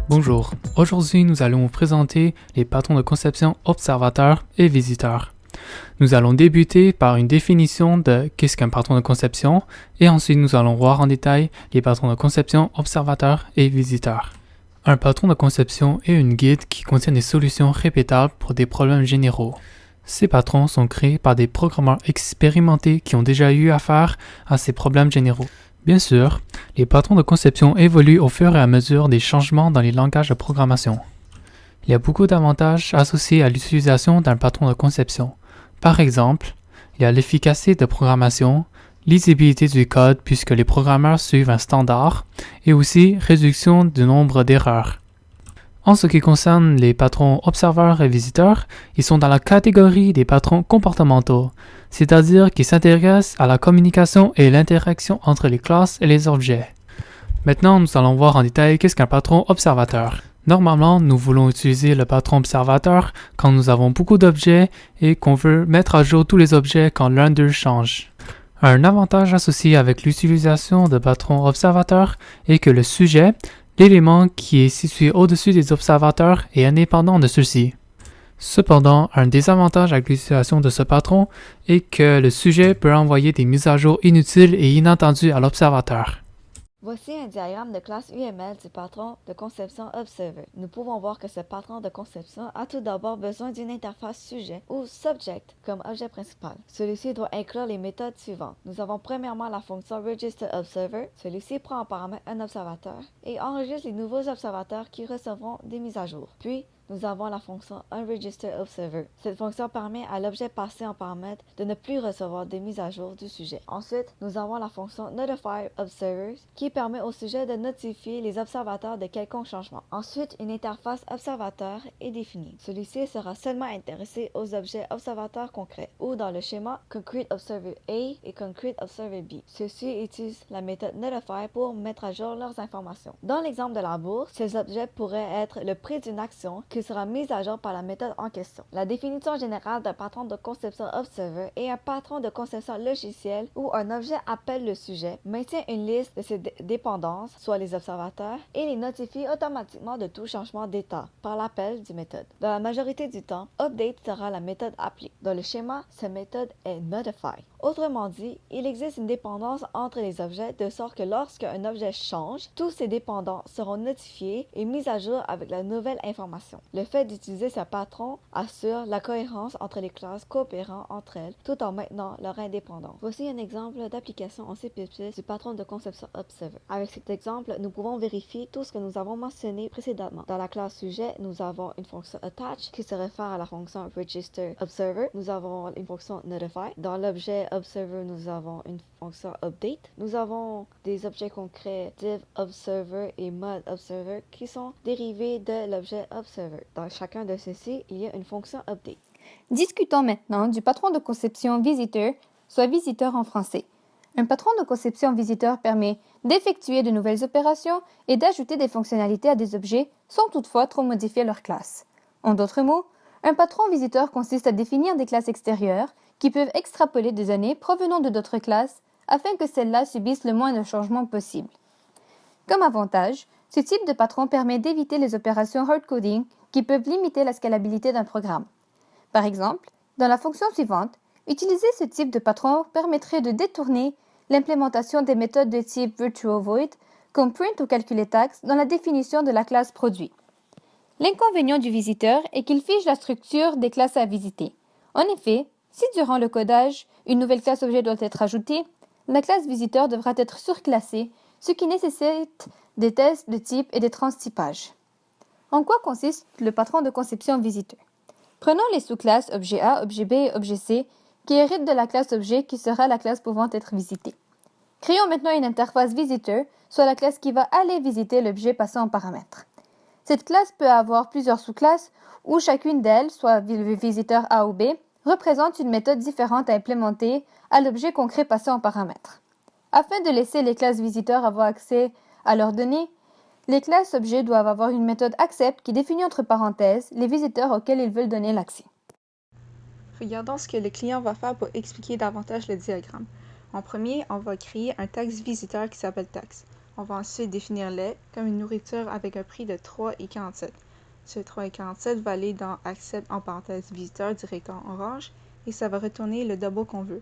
Bonjour, aujourd'hui nous allons vous présenter les patrons de conception observateur et visiteur. Nous allons débuter par une définition de qu'est-ce qu'un patron de conception et ensuite nous allons voir en détail les patrons de conception observateur et visiteur. Un patron de conception est une guide qui contient des solutions répétables pour des problèmes généraux. Ces patrons sont créés par des programmeurs expérimentés qui ont déjà eu affaire à ces problèmes généraux. Bien sûr, les patrons de conception évoluent au fur et à mesure des changements dans les langages de programmation. Il y a beaucoup d'avantages associés à l'utilisation d'un patron de conception. Par exemple, il y a l'efficacité de programmation, lisibilité du code puisque les programmeurs suivent un standard, et aussi réduction du nombre d'erreurs. En ce qui concerne les patrons observeurs et visiteurs, ils sont dans la catégorie des patrons comportementaux, c'est-à-dire qui s'intéressent à la communication et l'interaction entre les classes et les objets. Maintenant, nous allons voir en détail qu'est-ce qu'un patron observateur. Normalement, nous voulons utiliser le patron observateur quand nous avons beaucoup d'objets et qu'on veut mettre à jour tous les objets quand l'un d'eux change. Un avantage associé avec l'utilisation de patrons observateurs est que le sujet, l'élément qui est situé au-dessus des observateurs, est indépendant de ceux-ci. Cependant, un désavantage avec l'utilisation de ce patron est que le sujet peut envoyer des mises à jour inutiles et inattendues à l'observateur. Voici un diagramme de classe UML du patron de conception Observer. Nous pouvons voir que ce patron de conception a tout d'abord besoin d'une interface sujet ou subject comme objet principal. Celui-ci doit inclure les méthodes suivantes. Nous avons premièrement la fonction registerObserver. Celui-ci prend en paramètre un observateur et enregistre les nouveaux observateurs qui recevront des mises à jour. Puis, nous avons la fonction onRegisterObserver. Cette fonction permet à l'objet passé en paramètre de ne plus recevoir des mises à jour du sujet. Ensuite, nous avons la fonction notifyObservers qui permet au sujet de notifier les observateurs de quelconque changement. Ensuite, une interface observateur est définie. Celui-ci sera seulement intéressé aux objets observateurs concrets ou dans le schéma ConcreteObserver A et ConcreteObserver B. Ceux-ci utilisent la méthode notify pour mettre à jour leurs informations. Dans l'exemple de la bourse, ces objets pourraient être le prix d'une action qui sera mise à jour par la méthode en question. La définition générale d'un patron de conception Observer est un patron de conception logiciel où un objet appelle le sujet, maintient une liste de ses dépendances, soit les observateurs, et les notifie automatiquement de tout changement d'état par l'appel du méthode. Dans la majorité du temps, update sera la méthode appelée. Dans le schéma, cette méthode est notify. Autrement dit, il existe une dépendance entre les objets de sorte que lorsqu'un objet change, tous ces dépendants seront notifiés et mis à jour avec la nouvelle information. Le fait d'utiliser ce patron assure la cohérence entre les classes coopérant entre elles tout en maintenant leur indépendance. Voici un exemple d'application en C++ du patron de conception Observer. Avec cet exemple, nous pouvons vérifier tout ce que nous avons mentionné précédemment. Dans la classe sujet, nous avons une fonction attach qui se réfère à la fonction registerObserver. Nous avons une fonction notify. Dans l'objet Observer, nous avons une fonction update. Nous avons des objets concrets divObserver et modObserver qui sont dérivés de l'objet Observer. Dans chacun de ceux-ci, il y a une fonction update. Discutons maintenant du patron de conception visiteur, soit visiteur en français. Un patron de conception visiteur permet d'effectuer de nouvelles opérations et d'ajouter des fonctionnalités à des objets sans toutefois trop modifier leur classe. En d'autres mots, un patron visiteur consiste à définir des classes extérieures qui peuvent extrapoler des données provenant de d'autres classes afin que celles-là subissent le moins de changements possible. Comme avantage, ce type de patron permet d'éviter les opérations hardcoding qui peuvent limiter la scalabilité d'un programme. Par exemple, dans la fonction suivante, utiliser ce type de patron permettrait de détourner l'implémentation des méthodes de type virtualVoid comme print ou calculeTax dans la définition de la classe produit. L'inconvénient du visiteur est qu'il fige la structure des classes à visiter. En effet, si durant le codage, une nouvelle classe objet doit être ajoutée, la classe visiteur devra être surclassée, ce qui nécessite des tests de type et des transtypages. En quoi consiste le patron de conception visiteur? Prenons les sous-classes objet A, objet B et objet C qui héritent de la classe objet qui sera la classe pouvant être visitée. Créons maintenant une interface visiteur, soit la classe qui va aller visiter l'objet passant en paramètre. Cette classe peut avoir plusieurs sous-classes où chacune d'elles, soit le visiteur A ou B, représente une méthode différente à implémenter à l'objet concret passé en paramètre. Afin de laisser les classes visiteurs avoir accès à leurs données, les classes objets doivent avoir une méthode accept qui définit entre parenthèses les visiteurs auxquels ils veulent donner l'accès. Regardons ce que le client va faire pour expliquer davantage le diagramme. En premier, on va créer un tags visiteur qui s'appelle tags. On va ensuite définir les comme une nourriture avec un prix de 3,47. Ce 3,47 va aller dans accept en parenthèse visiteur direct en orange et ça va retourner le double qu'on veut.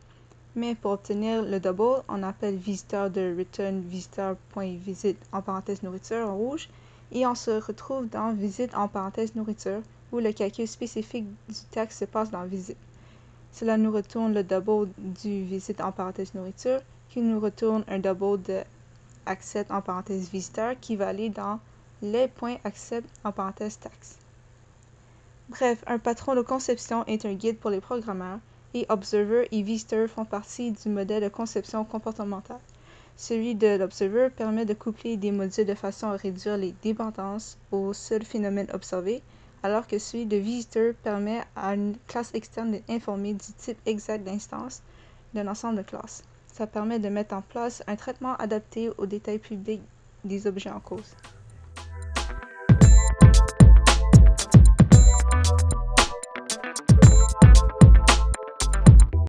Mais pour obtenir le double, on appelle visiteur de return visiteur.visit en parenthèse nourriture en rouge et on se retrouve dans visite en parenthèse nourriture où le calcul spécifique du texte se passe dans visite. Cela nous retourne le double du visite en parenthèse nourriture qui nous retourne un double de accept en parenthèse visiteur qui va aller dans les.accept en parenthèse taxe. Bref, un patron de conception est un guide pour les programmeurs et Observer et Visitor font partie du modèle de conception comportementale. Celui de l'Observer permet de coupler des modules de façon à réduire les dépendances aux seuls phénomènes observés, alors que celui de Visitor permet à une classe externe d'être informée du type exact d'instance d'un ensemble de classes. Ça permet de mettre en place un traitement adapté aux détails publics des objets en cause.